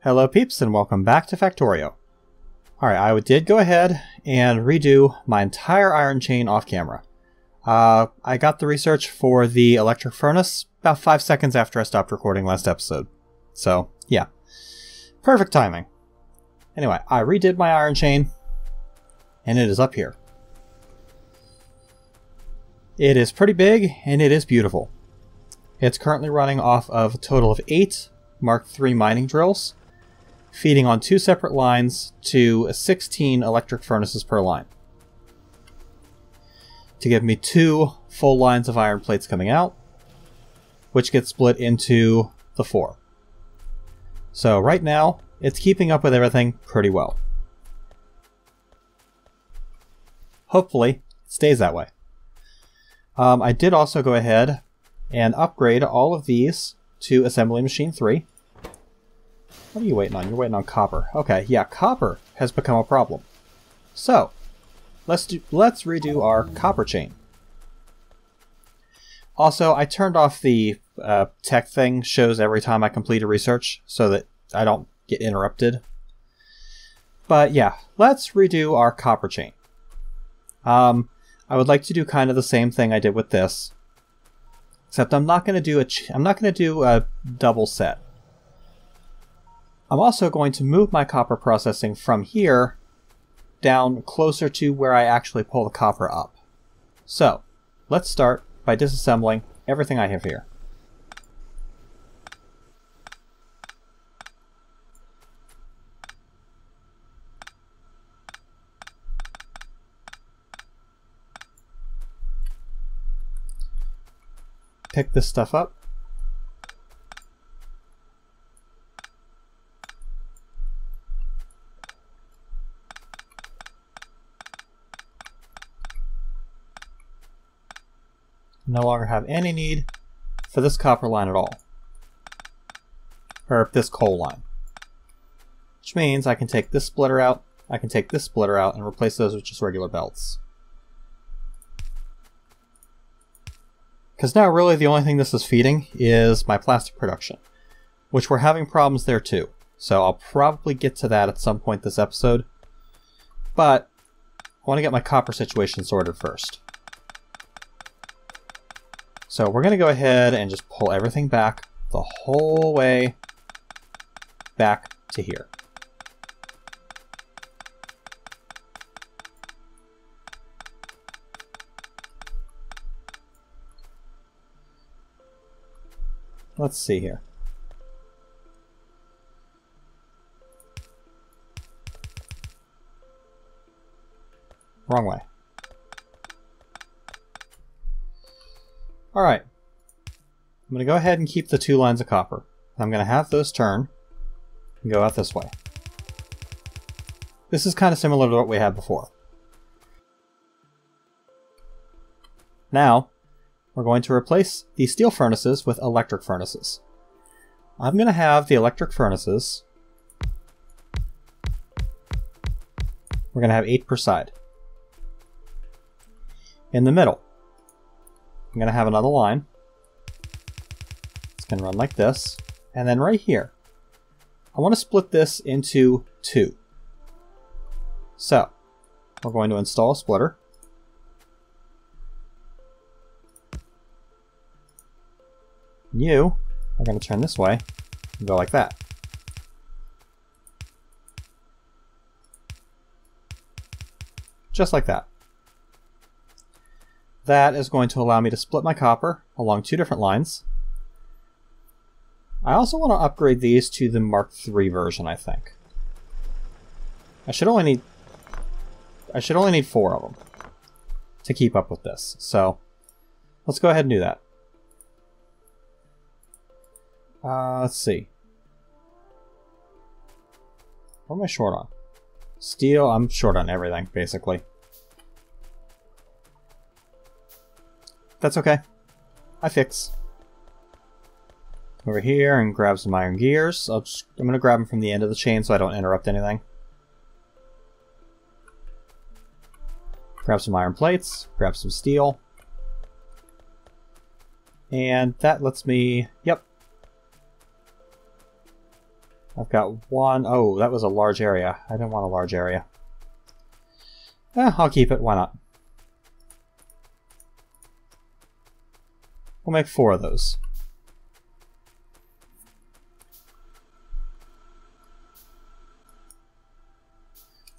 Hello peeps and welcome back to Factorio. Alright, I did go ahead and redo my entire iron chain off camera. I got the research for the electric furnace about 5 seconds after I stopped recording last episode. So, yeah. Perfect timing. Anyway, I redid my iron chain, and it is up here. It is pretty big, and it is beautiful. It's currently running off of a total of 8 Mark III mining drills, feeding on 2 separate lines to 16 electric furnaces per line, to give me 2 full lines of iron plates coming out, which gets split into the 4. So right now, it's keeping up with everything pretty well. Hopefully, it stays that way. I did also go ahead and upgrade all of these to Assembly Machine 3. What are you waiting on? You're waiting on copper. Okay, yeah, copper has become a problem. So, let's redo our copper chain. Also, I turned off the tech thing, shows every time I complete a research, so that I don't get interrupted. But yeah, let's redo our copper chain. I would like to do kind of the same thing I did with this, except I'm not going to do a double set. I'm also going to move my copper processing from here down closer to where I actually pull the copper up. So, let's start by disassembling everything I have here. Pick this stuff up. No longer have any need for this copper line at all. Or this coal line. Which means I can take this splitter out, I can take this splitter out, and replace those with just regular belts. Because now really the only thing this is feeding is my plastic production, which we're having problems there too. So I'll probably get to that at some point this episode. But I want to get my copper situation sorted first. So we're going to go ahead and just pull everything back the whole way back to here. Let's see here. Wrong way. Alright. I'm going to go ahead and keep the 2 lines of copper. I'm going to have those turn and go out this way. This is kind of similar to what we had before. Now, we're going to replace the steel furnaces with electric furnaces. I'm going to have the electric furnaces. We're going to have 8 per side. In the middle, I'm going to have another line. It's going to run like this. And then right here, I want to split this into 2. So, we're going to install a splitter. You are going to turn this way and go like that. Just like that. That is going to allow me to split my copper along 2 different lines. I also want to upgrade these to the Mark III version, I think. I should only need 4 of them to keep up with this. So, let's go ahead and do that. Let's see. What am I short on? Steel, I'm short on everything, basically. That's okay. I fix. Over here and grab some iron gears. I'm going to grab them from the end of the chain so I don't interrupt anything. Grab some iron plates, grab some steel. And that lets me, yep. I've got one. Oh, that was a large area. I didn't want a large area. I'll keep it. Why not? We'll make 4 of those.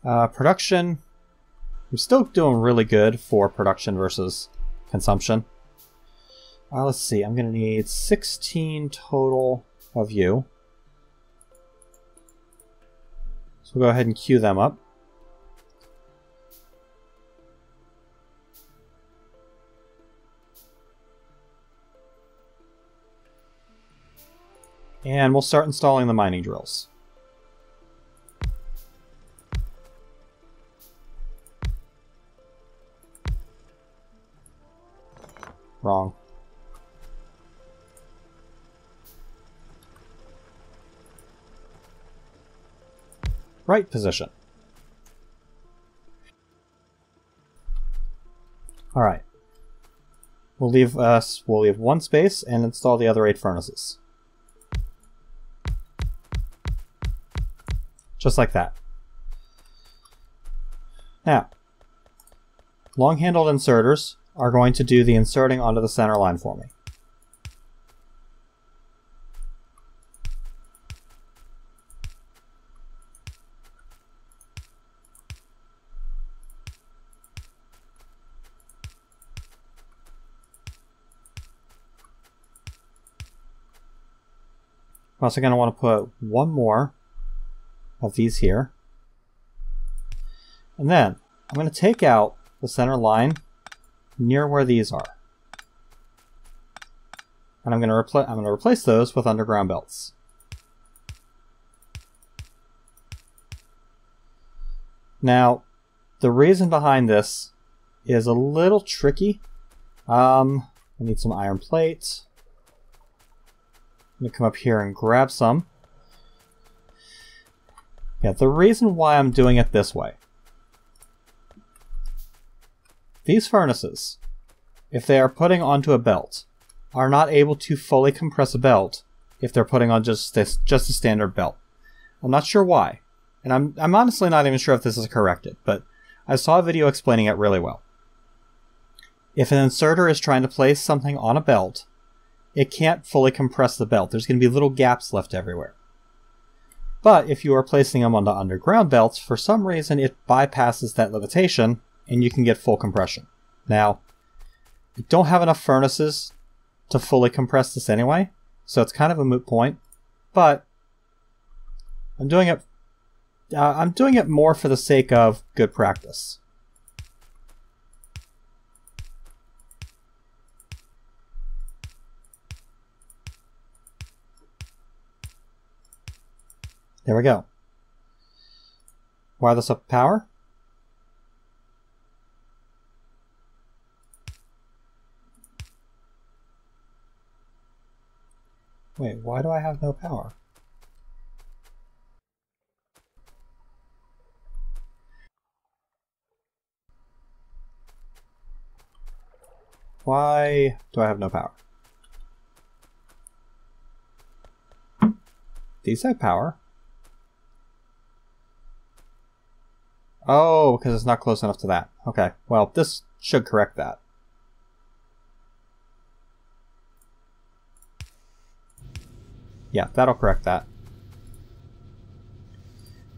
Production. I'm still doing really good for production versus consumption. Let's see. I'm going to need 16 total of you. So we'll go ahead and queue them up. And we'll start installing the mining drills. Wrong. Right position. Alright. We'll leave 1 space and install the other 8 furnaces. Just like that. Now, long-handled inserters are going to do the inserting onto the center line for me. I'm also going to want to put 1 more of these here. And then I'm going to take out the center line near where these are. And I'm going to replace those with underground belts. Now, the reason behind this is a little tricky. I need some iron plates. I'm going to come up here and grab some. Yeah, the reason why I'm doing it this way. These furnaces, if they are putting onto a belt, are not able to fully compress a belt if they're putting on just a standard belt. I'm not sure why. And I'm honestly not even sure if this is corrected, but I saw a video explaining it really well. If an inserter is trying to place something on a belt, it can't fully compress the belt. There's going to be little gaps left everywhere. But if you are placing them onto underground belts, for some reason it bypasses that limitation and you can get full compression. Now, I don't have enough furnaces to fully compress this anyway, so it's kind of a moot point, but I'm doing it more for the sake of good practice. There we go. Wire this up to power. Wait, why do I have no power? Why do I have no power? These have power. Oh, because it's not close enough to that. Okay, well, this should correct that. Yeah, that'll correct that.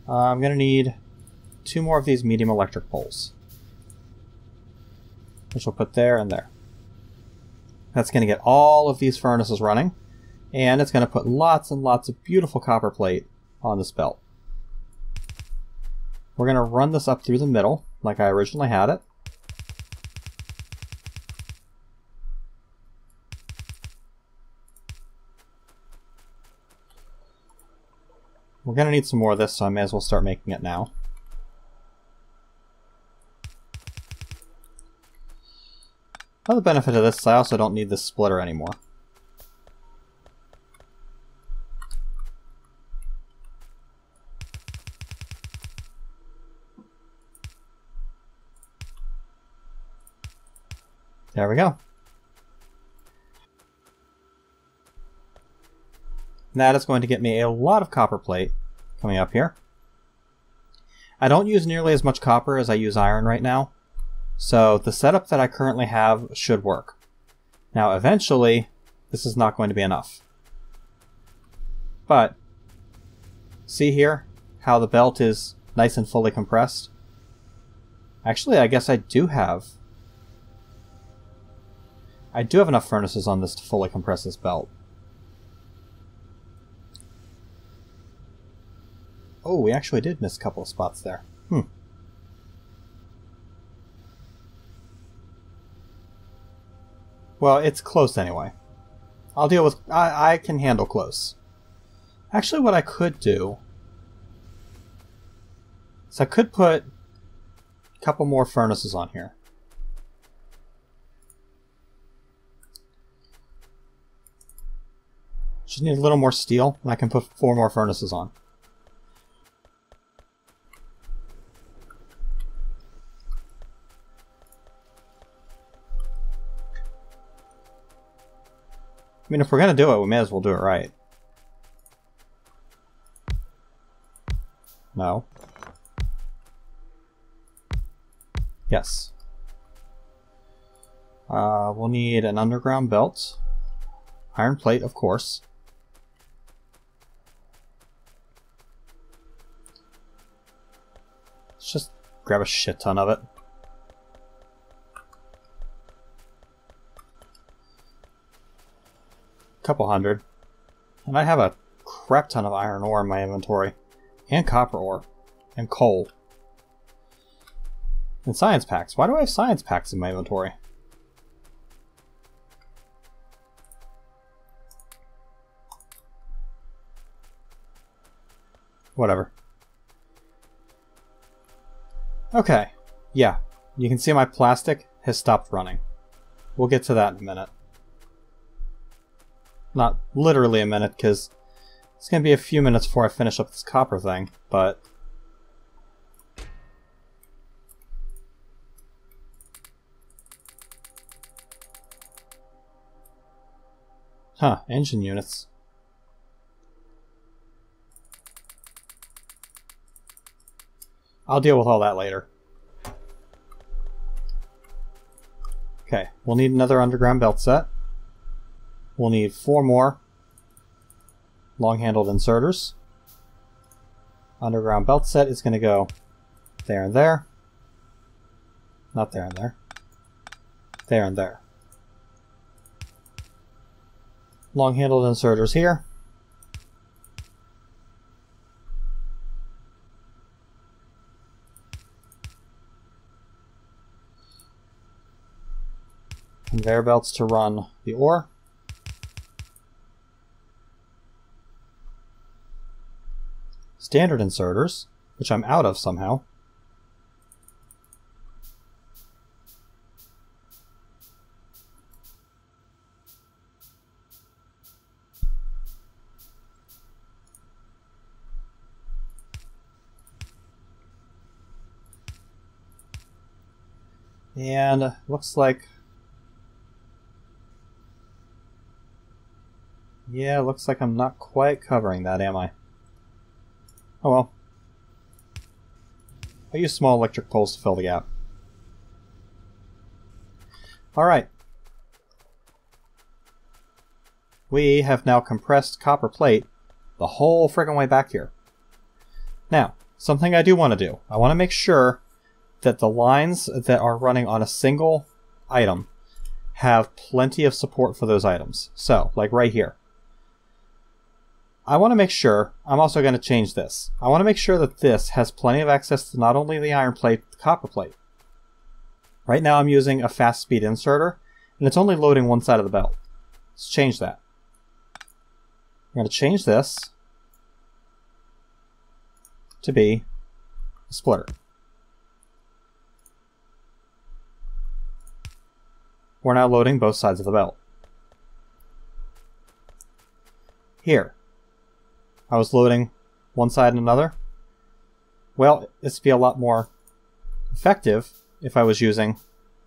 I'm going to need 2 more of these medium electric poles, which we'll put there and there. That's going to get all of these furnaces running, and it's going to put lots and lots of beautiful copper plate on this belt. We're going to run this up through the middle, like I originally had it. We're going to need some more of this, so I may as well start making it now. Another benefit of this is I also don't need this splitter anymore. There we go. And that is going to get me a lot of copper plate coming up here. I don't use nearly as much copper as I use iron right now, so the setup that I currently have should work. Now eventually, this is not going to be enough. But, see here how the belt is nice and fully compressed? Actually, I guess I do have enough furnaces on this to fully compress this belt. Oh, we actually did miss a couple of spots there. Well, it's close anyway. I'll deal with... I can handle close. Actually, what I could do is I could put a couple more furnaces on here. Just need a little more steel, and I can put 4 more furnaces on. I mean, if we're going to do it, we may as well do it right. No. Yes. We'll need an underground belt. Iron plate, of course. Let's just grab a shit ton of it. Couple hundred. And I have a crap ton of iron ore in my inventory. And copper ore. And coal. And science packs. Why do I have science packs in my inventory? Whatever. Okay. Yeah. You can see my plastic has stopped running. We'll get to that in a minute. Not literally a minute, because it's going to be a few minutes before I finish up this copper thing, but... Huh, engine units. I'll deal with all that later. Okay, we'll need another underground belt set. We'll need 4 more long-handled inserters. Underground belt set is going to go there and there. Not there and there. There and there. Long-handled inserters here. Conveyor belts to run the ore. Standard inserters, which I'm out of somehow. And looks like... Yeah, looks like I'm not quite covering that, am I? Oh well. I'll use small electric poles to fill the gap. Alright. We have now compressed copper plate the whole friggin' way back here. Now, something I do want to do. I want to make sure that the lines that are running on a single item have plenty of support for those items. So, like right here. I want to make sure, I'm also going to change this. I want to make sure that this has plenty of access to not only the iron plate, but the copper plate. Right now I'm using a fast speed inserter, and it's only loading one side of the belt. Let's change that. I'm going to change this to be a splitter. We're now loading both sides of the belt. Here. I was loading one side and another. Well, this would be a lot more effective if I was using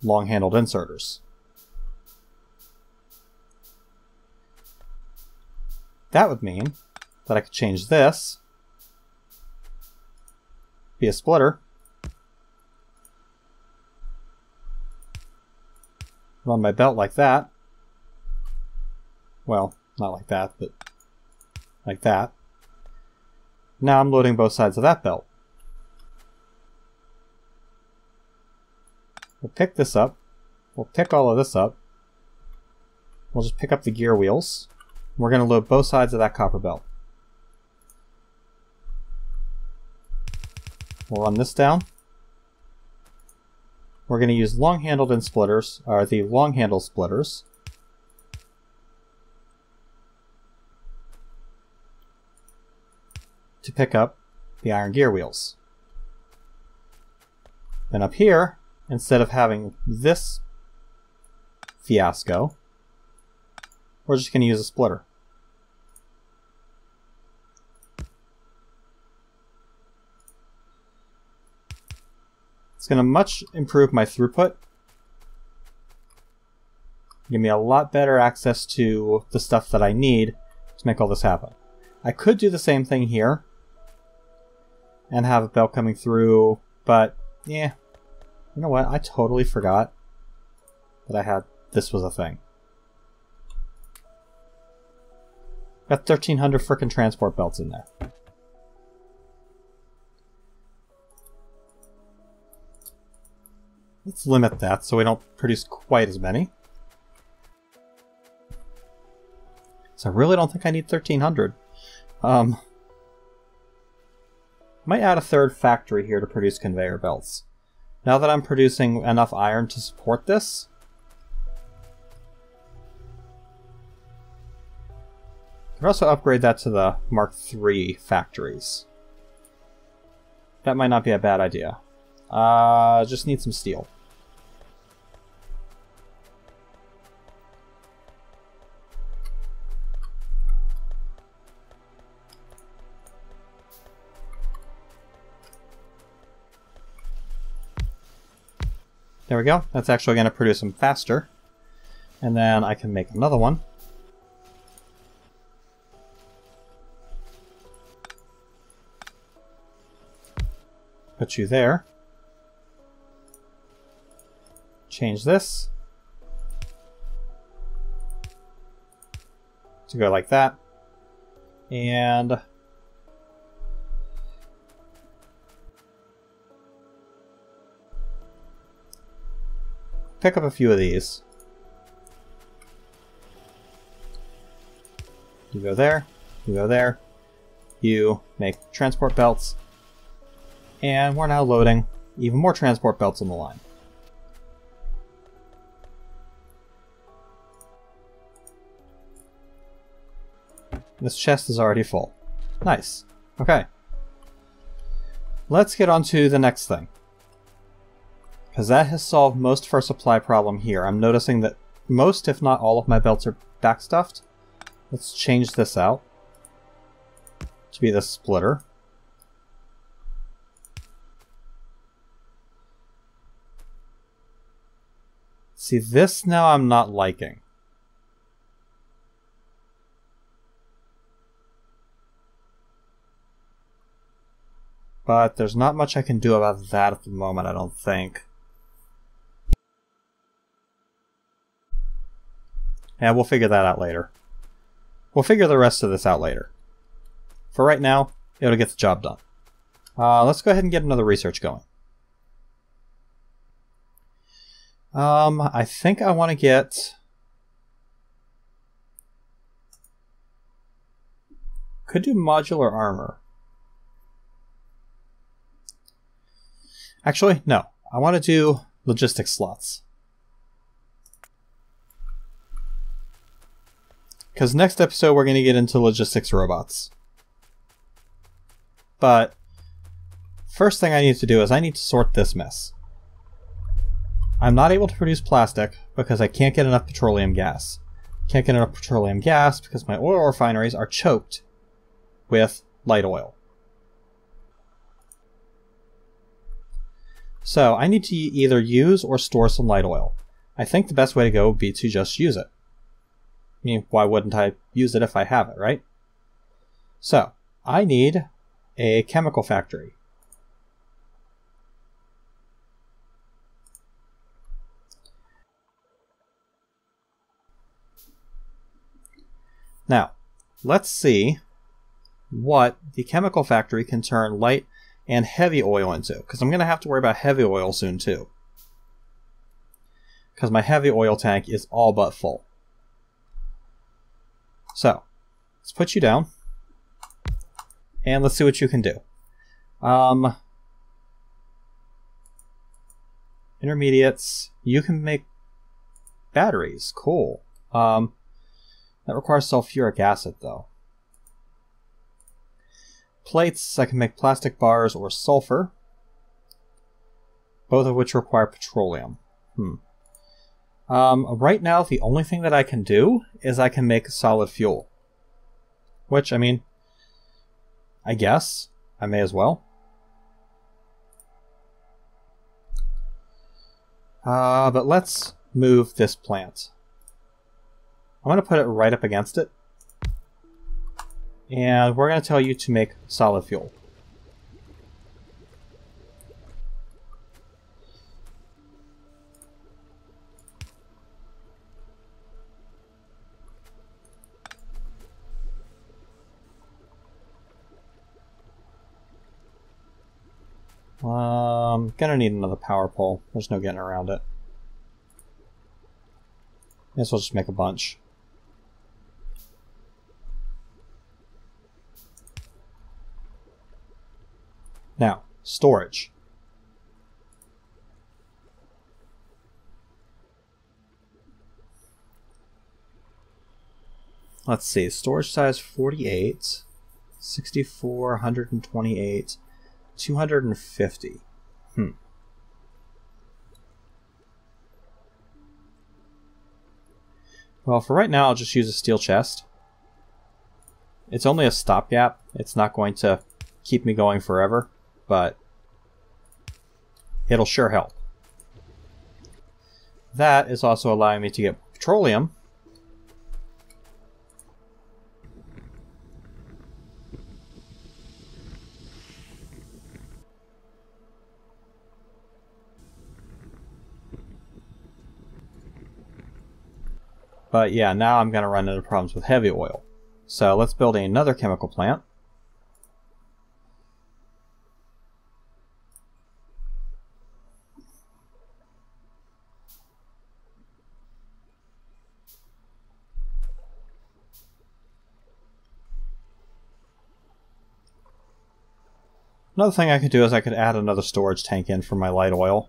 long-handled inserters. That would mean that I could change this, be a splitter, run my belt like that. Well, not like that, but like that. Now I'm loading both sides of that belt. We'll pick this up. We'll pick all of this up. We'll just pick up the gear wheels. We're going to load both sides of that copper belt. We'll run this down. We're going to use long-handled end splitters, or the long-handle splitters. To pick up the iron gear wheels. Then up here, instead of having this fiasco, we're just going to use a splitter. It's going to much improve my throughput. Give me a lot better access to the stuff that I need to make all this happen. I could do the same thing here and have a belt coming through, but yeah, you know what? I totally forgot that this was a thing. Got 1,300 frickin' transport belts in there. Let's limit that so we don't produce quite as many. So I really don't think I need 1,300. Might add a third factory here to produce conveyor belts. Now that I'm producing enough iron to support this, I could also upgrade that to the Mark III factories. That might not be a bad idea. Just need some steel. There we go. That's actually going to produce them faster. And then I can make another one. Put you there. Change this to go like that. And pick up a few of these. You go there, you go there, you make transport belts, and we're now loading even more transport belts on the line. This chest is already full. Nice. Okay. Let's get on to the next thing, because that has solved most of our supply problem here. I'm noticing that most, if not all, of my belts are backstuffed. Let's change this out to be the splitter. See, this now I'm not liking. But there's not much I can do about that at the moment, I don't think. Yeah, we'll figure that out later. We'll figure the rest of this out later. For right now, it'll get the job done. Let's go ahead and get another research going. I think I want to get... Could do modular armor. Actually, no. I want to do logistics slots. Because next episode we're going to get into logistics robots. But first thing I need to do is I need to sort this mess. I'm not able to produce plastic because I can't get enough petroleum gas. Can't get enough petroleum gas because my oil refineries are choked with light oil. So I need to either use or store some light oil. I think the best way to go would be to just use it. I mean, why wouldn't I use it if I have it, right? So, I need a chemical factory. Now, let's see what the chemical factory can turn light and heavy oil into, because I'm going to have to worry about heavy oil soon too. Because my heavy oil tank is all but full. So, let's put you down. And let's see what you can do. Intermediates. You can make batteries. Cool. That requires sulfuric acid, though. Plates. I can make plastic bars or sulfur. Both of which require petroleum. Right now, the only thing that I can do is I can make solid fuel. Which, I mean, I guess I may as well. But let's move this plant. I'm going to put it right up against it. And we're going to tell you to make solid fuel. Gonna need another power pole. There's no getting around it. Guess we'll just make a bunch. Now, storage. Let's see, storage size 48, 64, 128, 250. Well, for right now, I'll just use a steel chest. It's only a stopgap. It's not going to keep me going forever, but it'll sure help. That is also allowing me to get petroleum. But yeah, now I'm going to run into problems with heavy oil. So let's build another chemical plant. Another thing I could do is I could add another storage tank in for my light oil,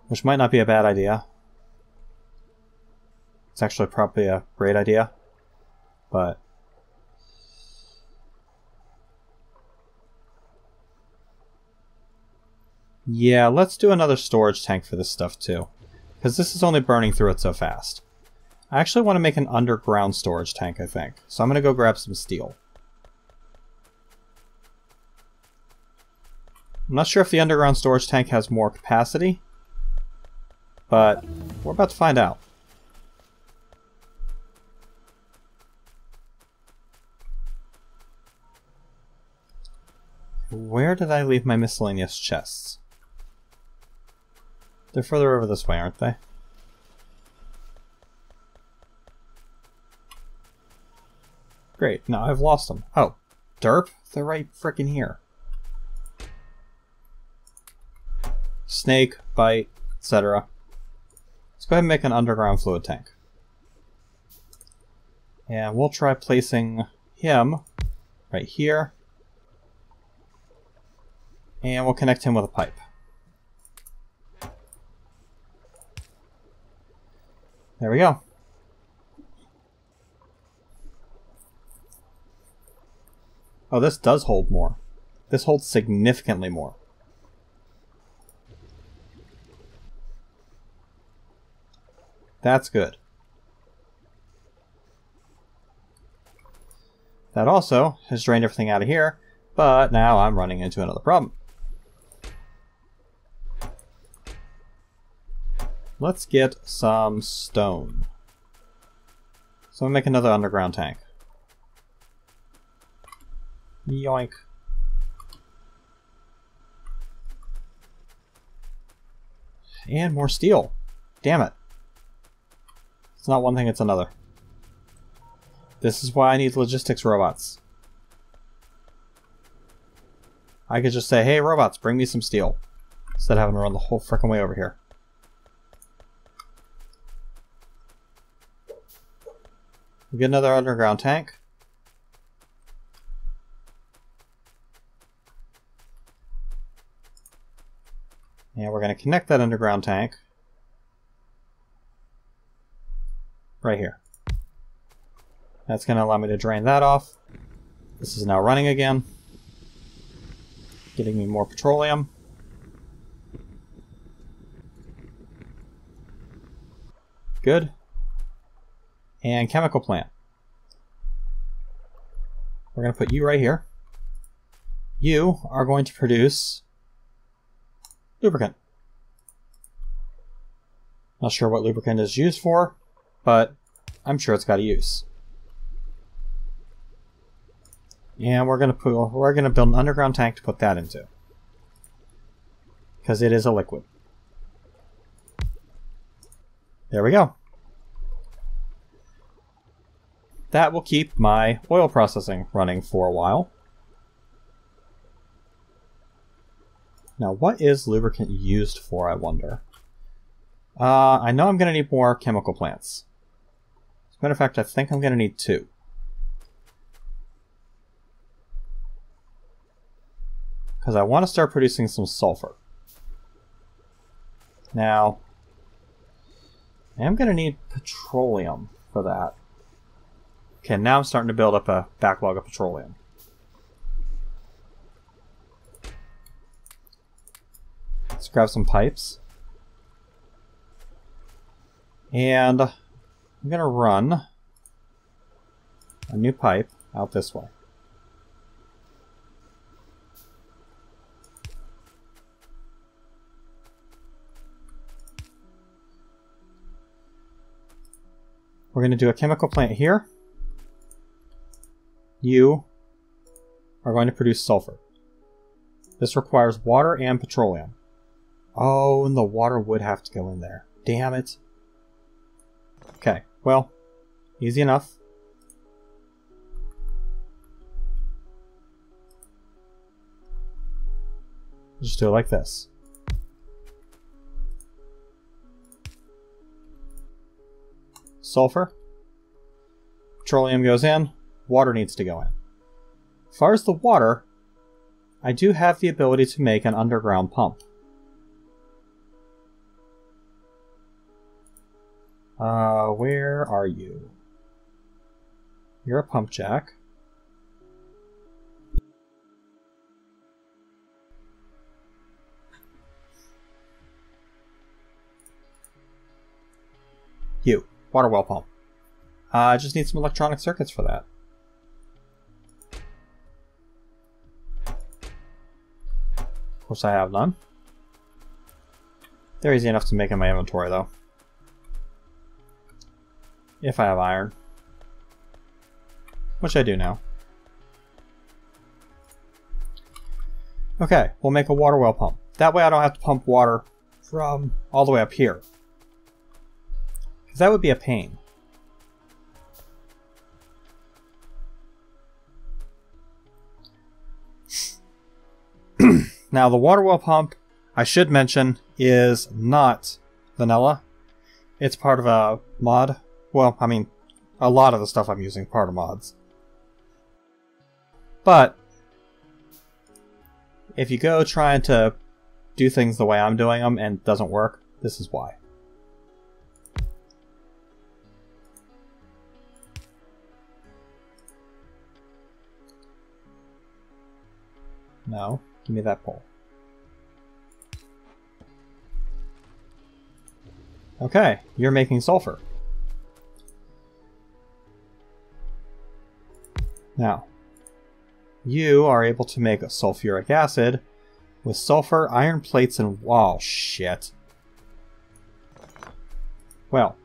which might not be a bad idea. It's actually probably a great idea, but yeah, let's do another storage tank for this stuff too, because this is only burning through it so fast. I actually want to make an underground storage tank, I think, so I'm going to go grab some steel. I'm not sure if the underground storage tank has more capacity, but we're about to find out. Where did I leave my miscellaneous chests? They're further over this way, aren't they? Great, now I've lost them. Oh, derp? They're right frickin' here. Snake, bite, etc. Let's go ahead and make an underground fluid tank. And we'll try placing him right here. And we'll connect him with a pipe. There we go. Oh, this does hold more. This holds significantly more. That's good. That also has drained everything out of here, but now I'm running into another problem. Let's get some stone. So I'm going to make another underground tank. Yoink. And more steel. Damn it. It's not one thing, it's another. This is why I need logistics robots. I could just say, hey robots, bring me some steel. Instead of having to run the whole frickin' way over here. We get another underground tank. And we're going to connect that underground tank right here. That's going to allow me to drain that off. This is now running again, getting me more petroleum. Good. And chemical plant. We're going to put you right here. You are going to produce lubricant. Not sure what lubricant is used for, but I'm sure it's got a use. And we're going to build an underground tank to put that into, because it is a liquid. There we go. That will keep my oil processing running for a while. Now, what is lubricant used for, I wonder? I know I'm going to need more chemical plants. As a matter of fact, I think I'm going to need 2. Because I want to start producing some sulfur. Now, I am going to need petroleum for that. Okay, now I'm starting to build up a backlog of petroleum. Let's grab some pipes. And I'm going to run a new pipe out this way. We're going to do a chemical plant here. You are going to produce sulfur. This requires water and petroleum. Oh, and the water would have to go in there. Damn it. Okay, well, easy enough. Just do it like this. Sulfur. Petroleum goes in. Water needs to go in. As far as the water, I do have the ability to make an underground pump. Where are you? You're a pump jack. You, water well pump. I just need some electronic circuits for that. Of course I have none. They're easy enough to make in my inventory though. If I have iron. Which I do now. Okay, we'll make a water well pump. That way I don't have to pump water from all the way up here. Because that would be a pain. Now the water well pump, I should mention, is not vanilla. It's part of a mod. Well, I mean, a lot of the stuff I'm using is part of mods. But if you go trying to do things the way I'm doing them and it doesn't work, this is why. No, give me that pole. Okay, you're making sulfur. Now, you are able to make a sulfuric acid with sulfur, iron plates, and... oh, shit. Well.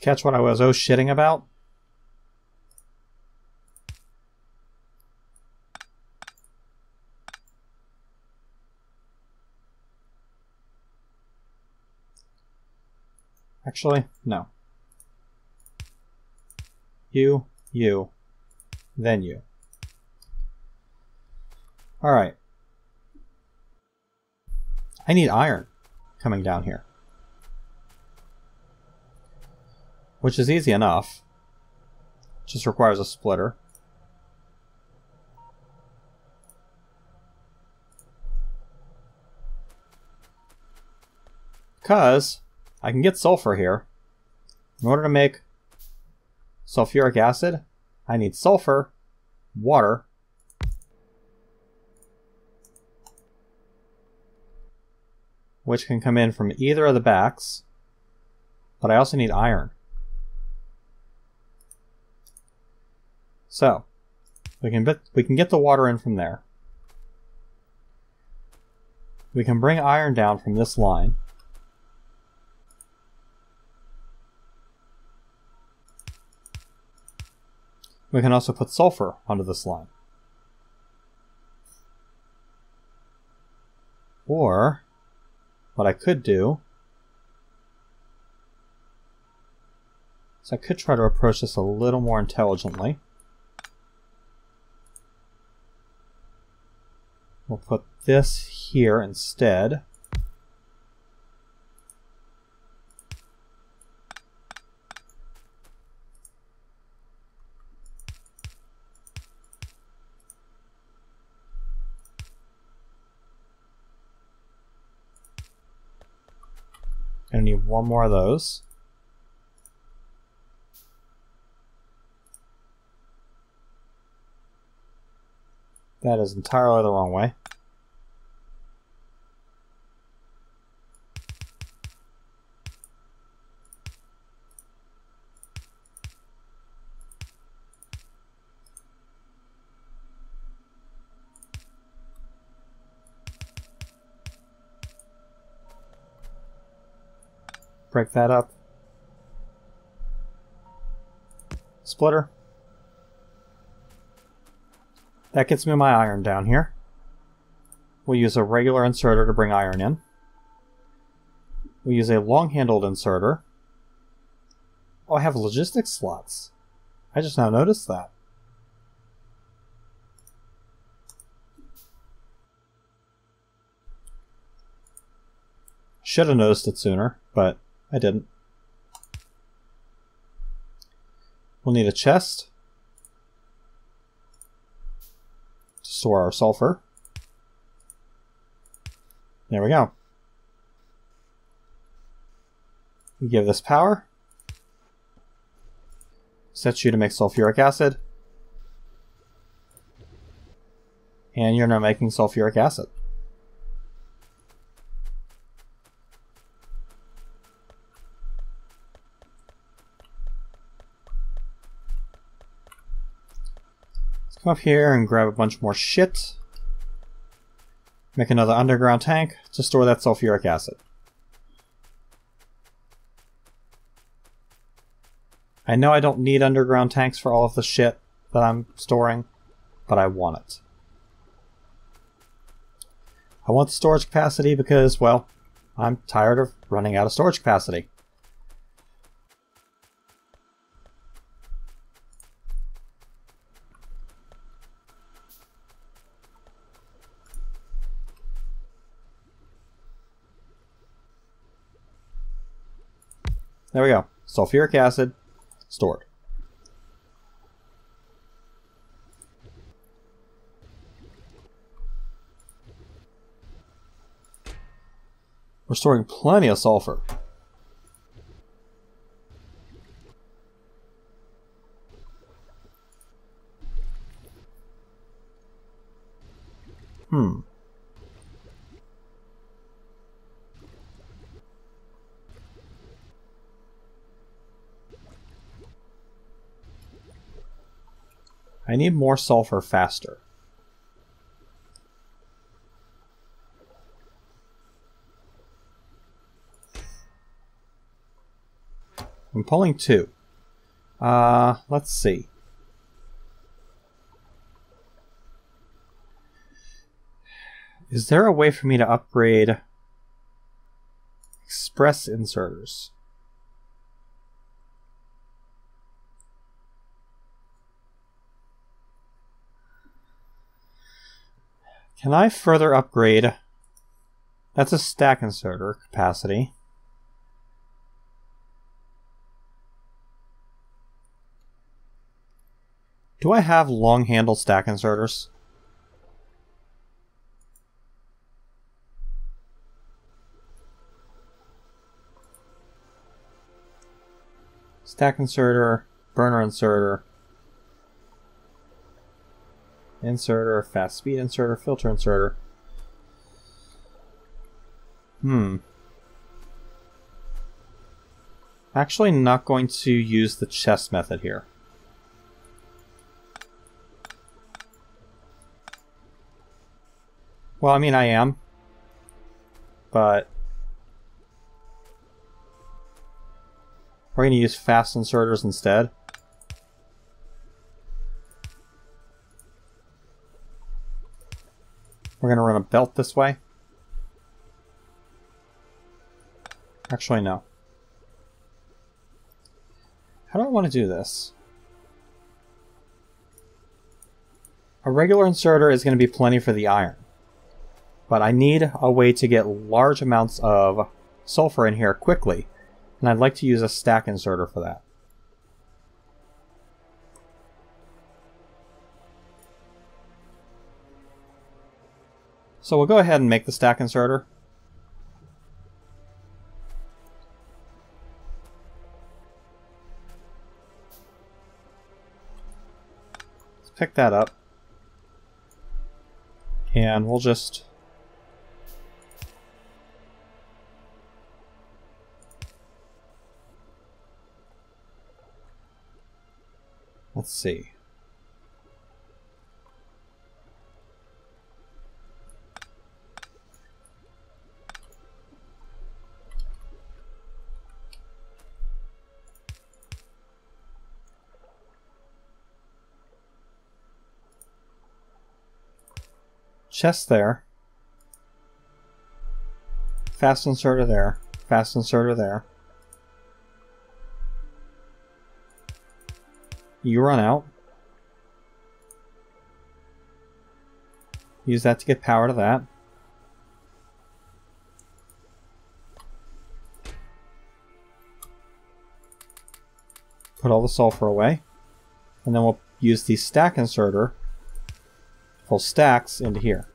you catch what I was shitting about? Actually, no. You, then you. Alright. I need iron coming down here. Which is easy enough. Just requires a splitter. Because I can get sulfur here. In order to make sulfuric acid, I need sulfur, water, which can come in from either of the backs, but I also need iron. So, we can get the water in from there. We can bring iron down from this line. We can also put sulfur onto this line. Or, what I could do is I could try to approach this a little more intelligently. We'll put this here instead. Gonna need one more of those. That is entirely the wrong way. Break that up. Splitter. That gets me my iron down here. We'll use a regular inserter to bring iron in. We'll use a long-handled inserter. Oh, I have logistics slots. I just now noticed that. Should have noticed it sooner, but I didn't. We'll need a chest to store our sulfur. There we go. We give this power. Sets you to make sulfuric acid. And you're now making sulfuric acid. Come up here and grab a bunch more shit. Make another underground tank to store that sulfuric acid. I know I don't need underground tanks for all of the shit that I'm storing, but I want it. I want the storage capacity because, well, I'm tired of running out of storage capacity. There we go. Sulfuric acid stored. We're storing plenty of sulfur. I need more sulfur faster. I'm pulling 2. Let's see. Is there a way for me to upgrade express inserters? Can I further upgrade? That's a stack inserter capacity. Do I have long handle stack inserters? Stack inserter, burner inserter, inserter, fast speed inserter, filter inserter. Actually not going to use the chest method here. Well, I mean, I am. But we're going to use fast inserters instead. We're going to run a belt this way. Actually, no. How do I want to do this? A regular inserter is going to be plenty for the iron. But I need a way to get large amounts of sulfur in here quickly. And I'd like to use a stack inserter for that. So we'll go ahead and make the stack inserter. Let's pick that up. And we'll just... let's see. Chest there. Fast inserter there. Fast inserter there. You run out. Use that to get power to that. Put all the sulfur away. And then we'll use the stack inserter to pull stacks into here.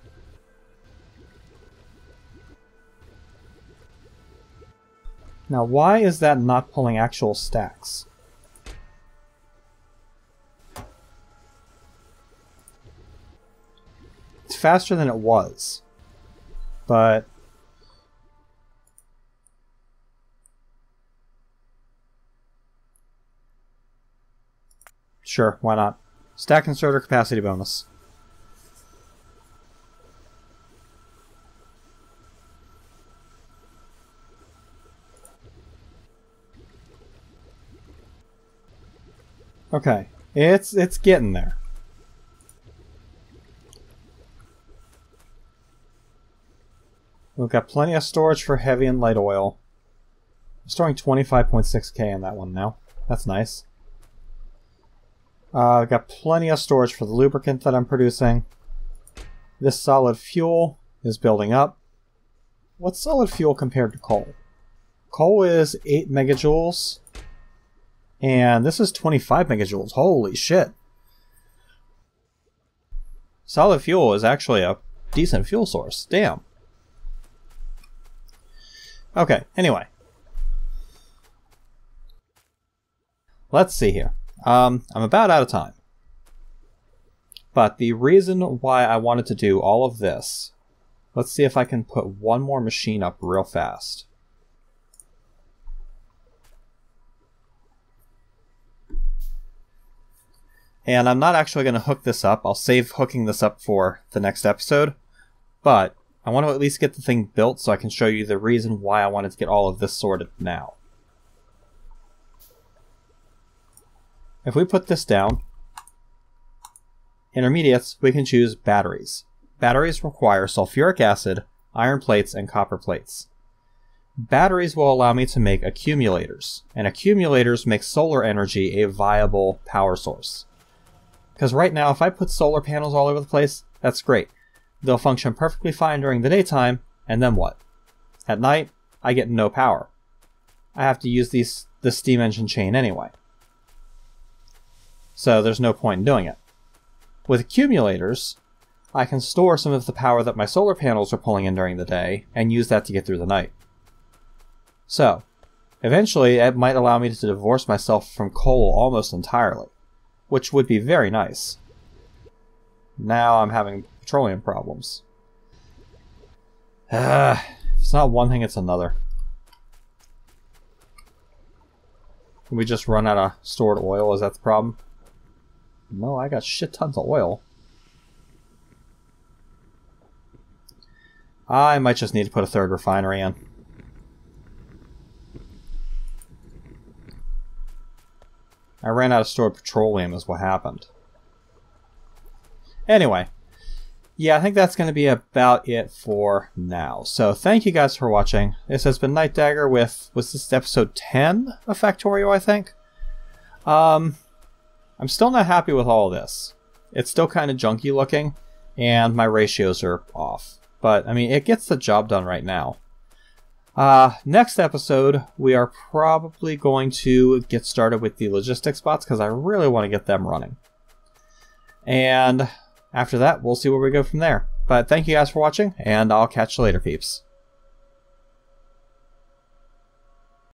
Now, why is that not pulling actual stacks? It's faster than it was, but sure, why not? Stack inserter capacity bonus. Okay, it's getting there. We've got plenty of storage for heavy and light oil. I'm storing 25.6K in that one now. That's nice. I've got plenty of storage for the lubricant that I'm producing. This solid fuel is building up. What's solid fuel compared to coal? Coal is 8 megajoules. And this is 25 megajoules. Holy shit. Solid fuel is actually a decent fuel source. Damn. Okay, anyway. Let's see here. I'm about out of time. But the reason why I wanted to do all of this, let's see if I can put one more machine up real fast. And I'm not actually going to hook this up. I'll save hooking this up for the next episode. But I want to at least get the thing built so I can show you the reason why I wanted to get all of this sorted now. if we put this down, intermediates, we can choose batteries. Batteries require sulfuric acid, iron plates, and copper plates. Batteries will allow me to make accumulators, and accumulators make solar energy a viable power source. Because right now, if I put solar panels all over the place, that's great. They'll function perfectly fine during the daytime, and then what? At night, I get no power. I have to use the steam engine chain anyway. So there's no point in doing it. With accumulators, I can store some of the power that my solar panels are pulling in during the day, and use that to get through the night. So, eventually it might allow me to divorce myself from coal almost entirely, which would be very nice. Now I'm having petroleum problems. It's not one thing, it's another. Can we just run out of stored oil? Is that the problem? No, I got shit tons of oil. I might just need to put a third refinery in. I ran out of stored petroleum is what happened. Anyway, yeah, I think that's going to be about it for now. So thank you guys for watching. This has been Night Dagger with, was this episode 10 of Factorio, I think? I'm still not happy with all of this. It's still kind of junky looking, and my ratios are off. But, I mean, it gets the job done right now. Next episode, we are probably going to get started with the logistics bots because I really want to get them running. And after that, we'll see where we go from there. But thank you guys for watching, and I'll catch you later, peeps.